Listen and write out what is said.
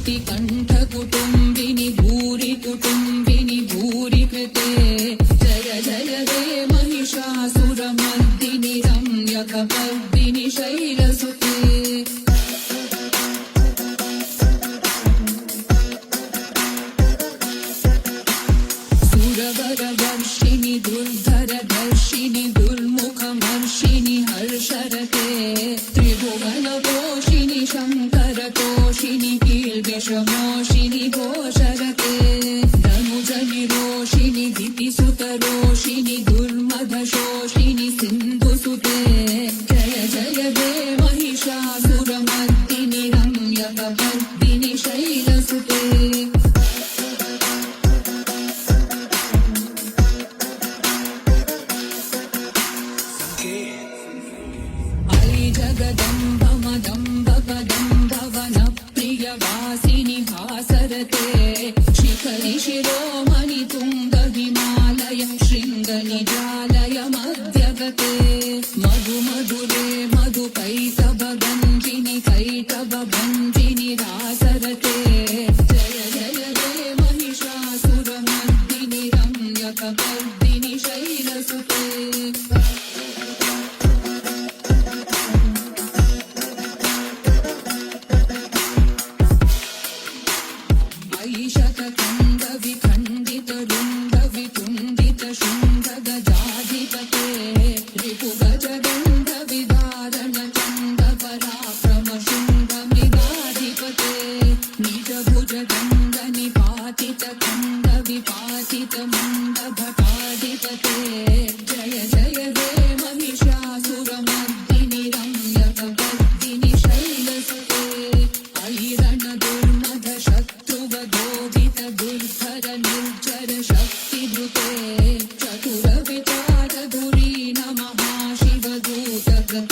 स्तुति कण्ठकुटुम्बिनि भूरि कुटुम्बिनि भूरि कृते जय जय हे महिषासुरमर्दिनि रम्यकपर्दिनि शैलसुते सुरवरवर्षिणि दुर्धरदर्शिनि दुर्मुखमर्षिणि हर्षरते त्रिभुवनपोषिणि शङ्करतोषिणि कील्विषमोषिणि घोषरते धनुजनिरोषिणि दितिसुतरोषिणि दुर्मदशोषिणि सिन्धुसुते जय जय हे महिषासुरमर्दिनि रम्यकपर्दिनि शैलसुते जगदम्ब मदम्ब पदम्ब वनप्रियवासिनि भासरते शिखरि शिरोमणि तुङ्ग हिमालय शृङ्गनिजालय मध्यगते मधु मधुरे मधुकैटभगञ्जिनि कैटभभञ्जिनि रासरते जय जय हे महिषासुरमर्दिनि रम्यकपर्दिनि शैलसुते शृङ्गगजाधिपते रिपुगजगन्धविदारणचण्डपराक्रमशृङ्गमृगाधिपते निजभुजगन्धनिपातितखण्डविपातितमण्डभटाधिपते जय जय हे महिषासुरमर्दिनि रम्यकपर्दिनि शैलसुते ऐरणदुर्मद शत्रुवधोभित दुर्धर निर्जर शक्तिधृते चतुरविचारधुरी नमः शिवदूतगत